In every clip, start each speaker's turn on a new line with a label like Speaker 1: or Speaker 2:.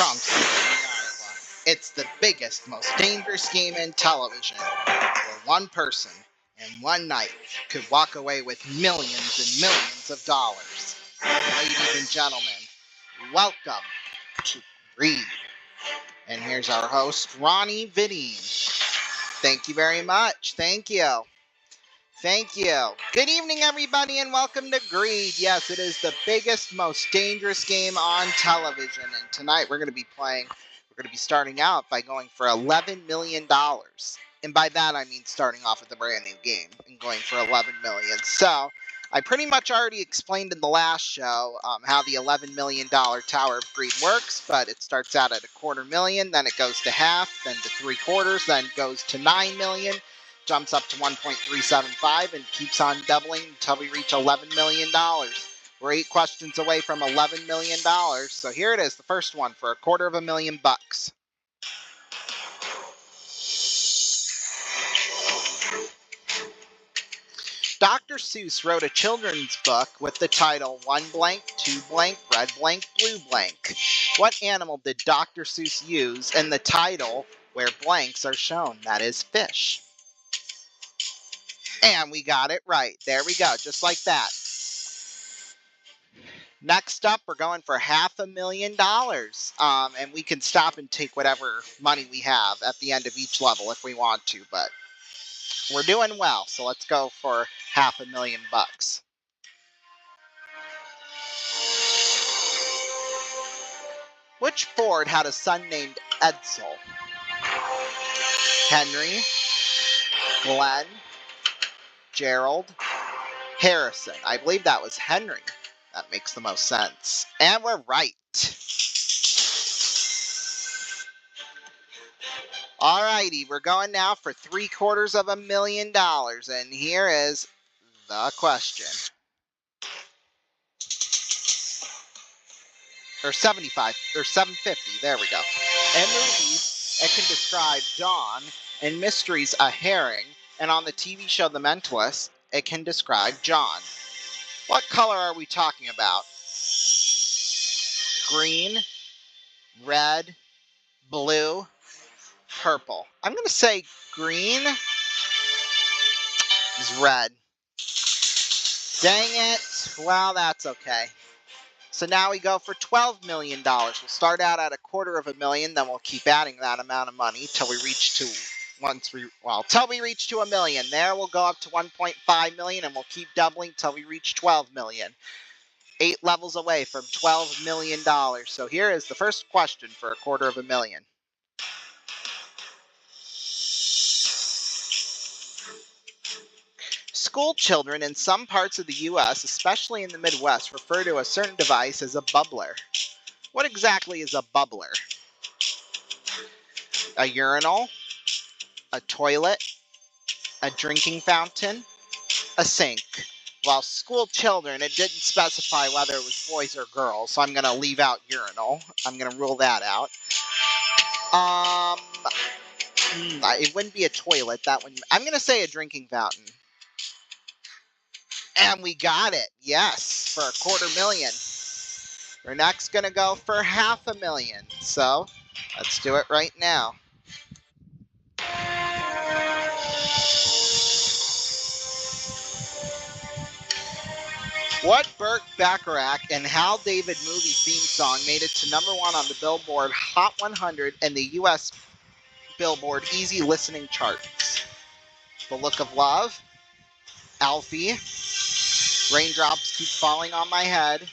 Speaker 1: from Iowa. It's the biggest, most dangerous game in television, where one person in one night could walk away with millions and millions of dollars. Ladies and gentlemen, welcome to Greed. And here's our host, Ronnie Vidine. Thank you very much. Thank you. Thank you. Good evening, everybody, and welcome to Greed. Yes, it is the biggest, most dangerous game on television. And tonight we're going to be starting out by going for $11 million. And by that, I mean starting off with a brand new game and going for $11 million. So, I pretty much already explained in the last show how the $11 million Tower of Greed works, but it starts out at $250,000, then it goes to half, then to 3/4, then goes to $9 million. Jumps up to 1.375 and keeps on doubling until we reach $11 million. We're 8 questions away from $11 million. So here it is, the first one for $250,000. Dr. Seuss wrote a children's book with the title One Blank, Two Blank, Red Blank, Blue Blank. What animal did Dr. Seuss use in the title where blanks are shown? That is fish. And we got it right. There we go, just like that. Next up, we're going for $500,000. And we can stop and take whatever money we have at the end of each level if we want to, but we're doing well, so let's go for $500,000. Which Ford had a son named Edsel? Henry, Glenn, Gerald, Harrison. I believe that was Henry. That makes the most sense. And we're right. Alrighty, we're going now for $750,000, and here is the question. Or 750, there we go. In movies, it can describe dawn, in mysteries, a herring, and on the TV show The Mentalist, it can describe John. What color are we talking about? Green, red, blue, purple. I'm going to say green is red. Dang it. Well, that's okay. So now we go for $12 million. We'll start out at $250,000, then we'll keep adding that amount of money till we reach to $1 million. There we'll go up to $1.5 million, and we'll keep doubling till we reach $12 million. 8 levels away from $12 million. So here is the first question for $250,000. School children in some parts of the U.S., especially in the Midwest, refer to a certain device as a bubbler. What exactly is a bubbler? A urinal, a toilet, a drinking fountain, a sink. While school children, it didn't specify whether it was boys or girls, so I'm going to leave out urinal. I'm going to rule that out. It wouldn't be a toilet. I'm going to say a drinking fountain. And we got it. Yes, for $250,000. We're next going to go for $500,000. So let's do it right now. What Burt Bacharach and Hal David movie theme song made it to #1 on the Billboard Hot 100 and the U.S. Billboard Easy Listening charts? The Look of Love, Alfie, Raindrops Keep Falling on My Head,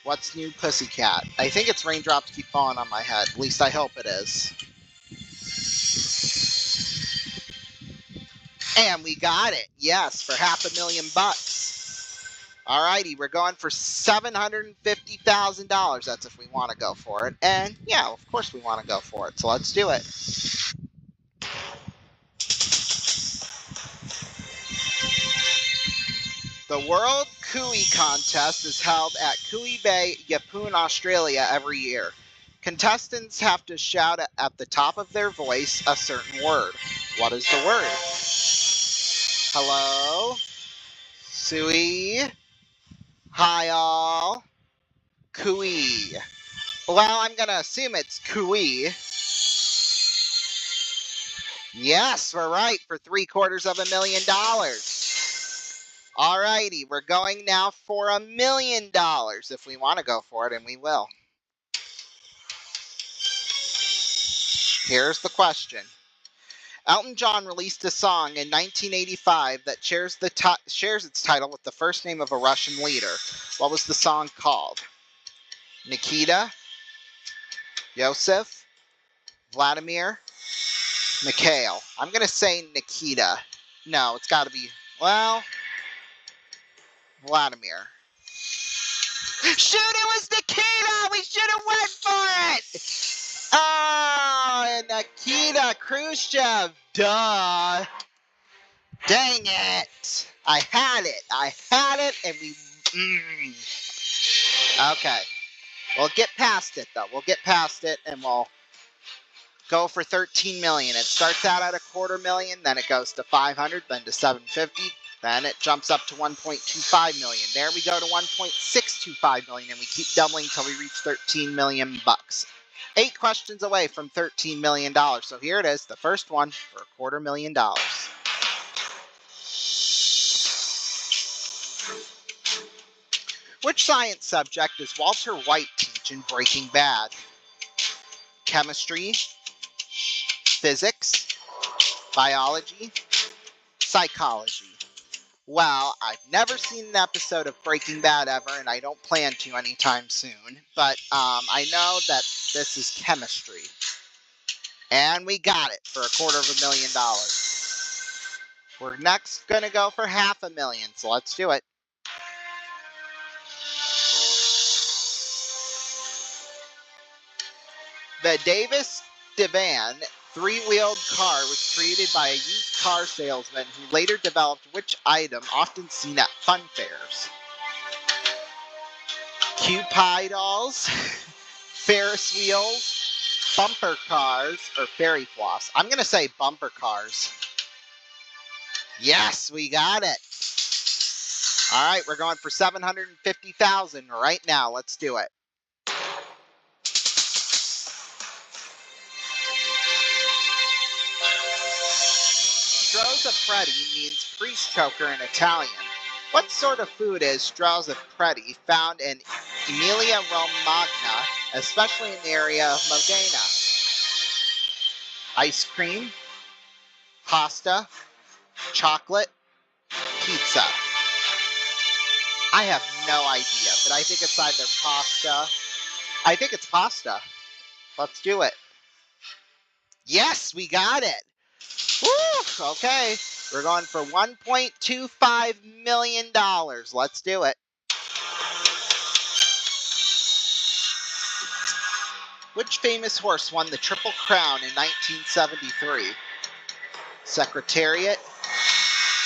Speaker 1: What's New Pussycat? I think it's Raindrops Keep Falling on My Head. At least I hope it is. And we got it. Yes, for $500,000. Alrighty, we're going for $750,000. That's if we want to go for it. And yeah, of course we want to go for it. So let's do it. The World Cooey Contest is held at Cooey Bay, Yeppoon, Australia every year. Contestants have to shout at the top of their voice a certain word. What is the word? Hello? Sui? Hi all? Cooey. Well, I'm going to assume it's Kui. Yes, we're right, for $750,000. Alrighty, we're going now for $1 million if we want to go for it, and we will. Here's the question. Elton John released a song in 1985 that shares its title with the first name of a Russian leader. What was the song called? Nikita, Yosef, Vladimir, Mikhail. I'm going to say Nikita. No, it's got to be, well, Vladimir. Shoot, it was Nikita! We should have went for it! Oh, Nikita Khrushchev. Duh. Dang it. I had it, and we... Okay. We'll get past it, though. We'll get past it, and we'll go for $13 million. It starts out at $250,000, then it goes to $500,000, then to $750,000, then it jumps up to $1.25 million. There we go to $1.625 million, and we keep doubling until we reach $13 million. 8 questions away from $13 million. So here it is, the first one for $250,000. Which science subject does Walter White teach in Breaking Bad? Chemistry, physics, biology, psychology. Well, I've never seen an episode of Breaking Bad ever, and I don't plan to anytime soon, but I know that this is chemistry. And we got it for $250,000. We're next going to go for $500,000, so let's do it. The Davis Divan 3-wheeled car was created by a used car salesman who later developed which item often seen at fun fairs? Kewpie dolls, Ferris wheels, bumper cars, or fairy floss? I'm going to say bumper cars. Yes, we got it. All right, we're going for $750,000 right now. Let's do it. Strozza Preti means priest choker in Italian. What sort of food is Strozza Preti found in Emilia-Romagna, especially in the area of Modena? Ice cream, pasta, chocolate, pizza. I have no idea, but I think it's either pasta. I think it's pasta. Let's do it. Yes, we got it. Woo! Okay, we're going for $1.25 million. Let's do it. Which famous horse won the Triple Crown in 1973? Secretariat,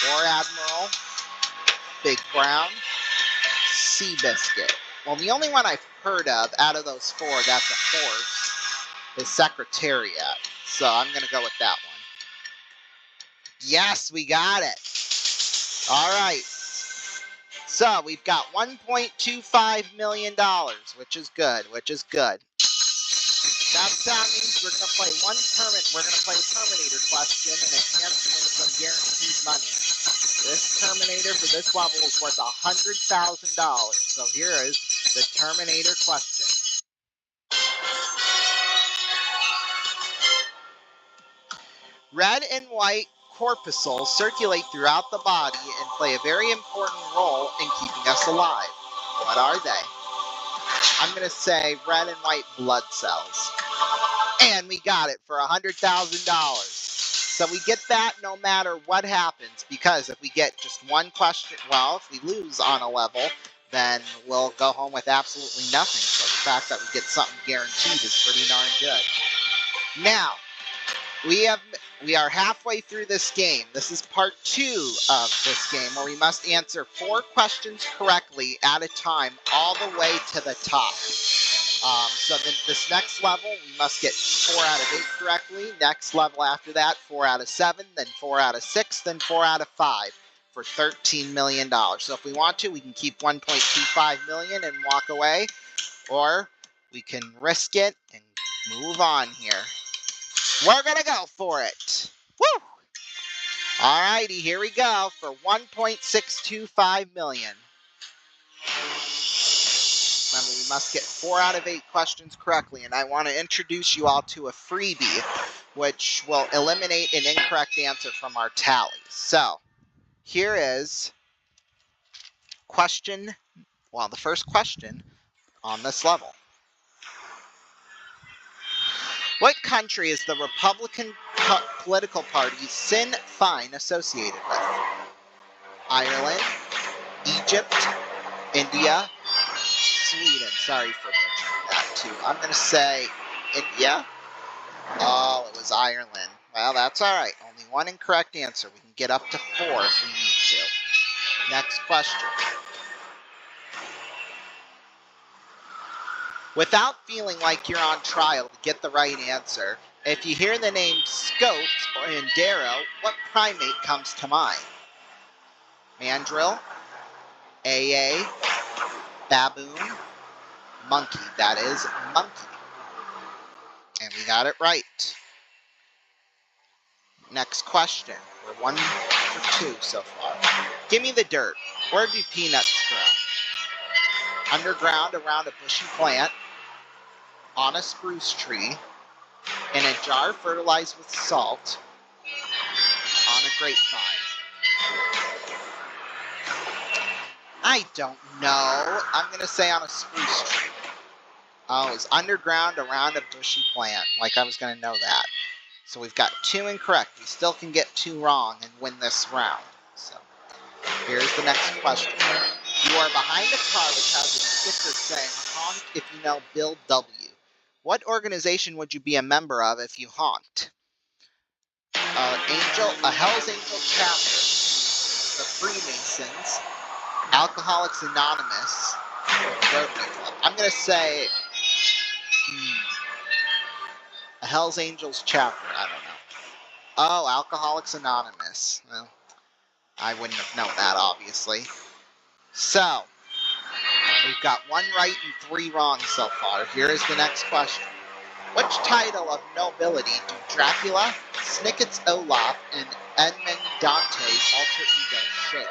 Speaker 1: War Admiral, Big Brown, Seabiscuit. Well, the only one I've heard of out of those 4 that's a horse is Secretariat. So I'm going to go with that one. Yes, we got it. All right. So we've got $1.25 million, which is good, That means we're going to play We're going to play a Terminator question and a chance to win some guaranteed money. This Terminator for this level is worth $100,000. So here is the Terminator question. Red and white corpuscles circulate throughout the body and play a very important role in keeping us alive. What are they? I'm going to say red and white blood cells. And we got it for $100,000. So we get that no matter what happens, because if we get just one question, well, if we lose on a level, then we'll go home with absolutely nothing. So the fact that we get something guaranteed is pretty darn good. Now, we are halfway through this game. This is part 2 of this game, where we must answer 4 questions correctly at a time, all the way to the top. So this next level, we must get 4 out of 8 correctly. Next level after that, 4 out of 7, then 4 out of 6, then 4 out of 5 for $13 million. So if we want to, we can keep $1.25 million and walk away, or we can risk it and move on here. We're going to go for it. Woo! Alrighty, here we go for $1.625 million. Remember, we must get 4 out of 8 questions correctly, and I want to introduce you all to a freebie, which will eliminate an incorrect answer from our tallies. So, here is the first question on this level. What country is the Republican political party Sinn Féin associated with? Ireland, Egypt, India, Sweden. Sorry for butchering that too. I'm going to say India. Oh, it was Ireland. Well, that's all right. Only one incorrect answer. We can get up to 4 if we need to. Next question. Without feeling like you're on trial to get the right answer, if you hear the name Scott or Darrow, what primate comes to mind? Mandrill, AA, baboon, monkey. That is monkey. And we got it right. Next question. We're 1 for 2 so far. Give me the dirt. Where do peanuts grow? Underground around a bushy plant, on a spruce tree, in a jar fertilized with salt, on a grapevine. I don't know. I'm going to say on a spruce tree. Oh, it's underground around a bushy plant. Like I was going to know that. So we've got 2 incorrect. We still can get 2 wrong and win this round. So here's the next question. You are behind a car which has a sticker saying, honk if you know Bill W. What organization would you be a member of if you honked? A Hell's Angel chapter, the Freemasons, Alcoholics Anonymous, Rotary Club. I'm going to say a Hell's Angels chapter. I don't know. Oh, Alcoholics Anonymous. Well, I wouldn't have known that, obviously. So, we've got 1 right and 3 wrong so far. Here is the next question. Which title of nobility do Dracula, Snicket's Olaf, and Edmond Dante's alter ego share?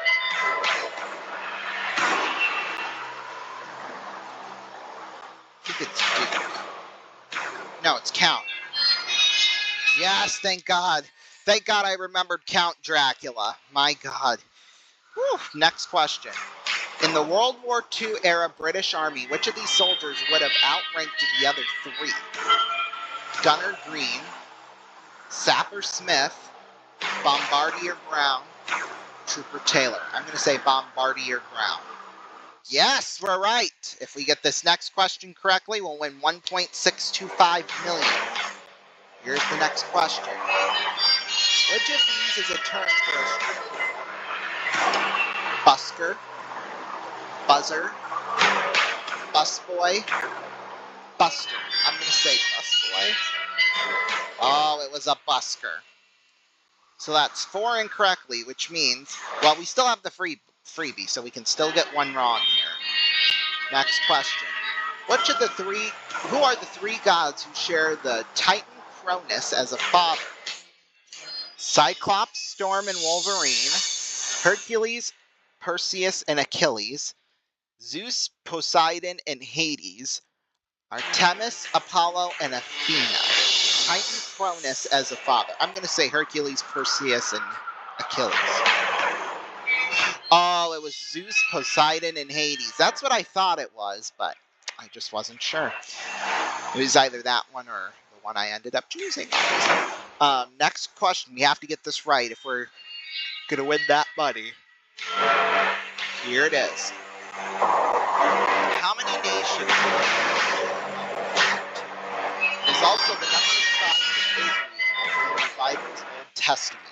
Speaker 1: I think it's Duke. No, it's Count. Yes, thank God. Thank God I remembered Count Dracula. My God. Whew. Next question. In the World War II era British Army, which of these soldiers would have outranked the other 3? Gunner Green, Sapper Smith, Bombardier Brown, Trooper Taylor. I'm going to say Bombardier Brown. Yes, we're right. If we get this next question correctly, we'll win $1.625 million. Here's the next question. Which of these is a term for a street performer? Busker, buzzer, busboy, buster. I'm going to say busboy. Oh, it was a busker. So that's 4 incorrectly, which means, well, we still have the freebie, so we can still get 1 wrong here. Next question. Who are the 3 gods who share the Titan Cronus as a father? Cyclops, Storm, and Wolverine, Hercules, Perseus, and Achilles, Zeus, Poseidon, and Hades, Artemis, Apollo, and Athena. Titan Cronus as a father. I'm going to say Hercules, Perseus, and Achilles. Oh, it was Zeus, Poseidon, and Hades. That's what I thought it was, but I just wasn't sure. It was either that one or the one I ended up choosing. Next question. We have to get this right if we're going to win that money. Here it is. How many nations? It is also the number of tribes of Israel in the Bible's Old Testament.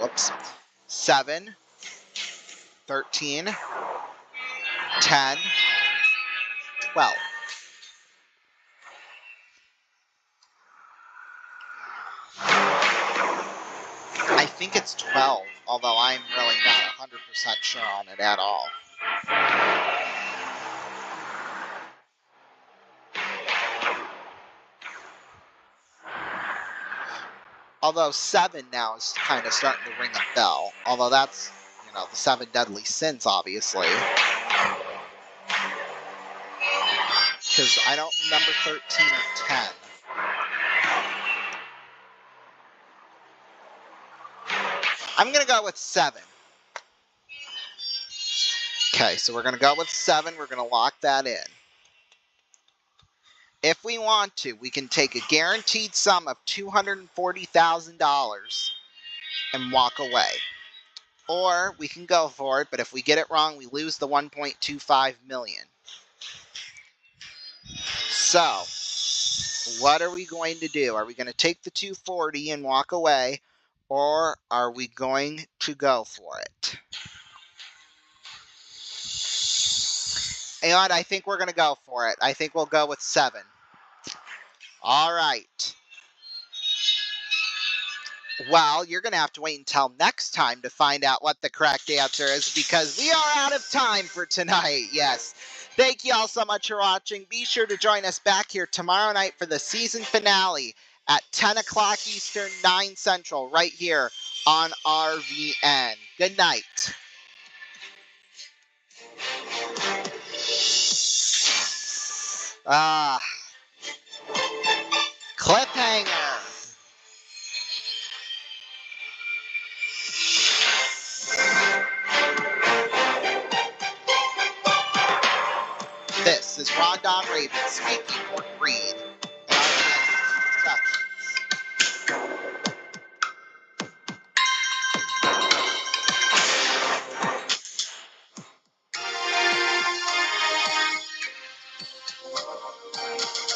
Speaker 1: Whoops. 7, 13, 10, 12. I think it's 12, although I'm really not 100% sure on it at all. Although 7 now is kind of starting to ring a bell. Although that's, the 7 deadly sins, obviously. Because I don't remember 13 or 10. I'm going to go with 7. Okay, so we're going to go with 7. We're going to lock that in. If we want to, we can take a guaranteed sum of $240,000 and walk away. Or we can go for it, but if we get it wrong, we lose the $1.25 million. So, what are we going to do? Are we going to take the 240 and walk away, or are we going to go for it? And I think we're going to go for it. I think we'll go with 7. All right. Well, you're going to have to wait until next time to find out what the correct answer is, because we are out of time for tonight. Yes. Thank you all so much for watching. Be sure to join us back here tomorrow night for the season finale at 10 o'clock Eastern, 9 Central, right here on RVN. Good night. Cliffhanger. This is Rondon Raven speaking for Creed. And RVN Productions.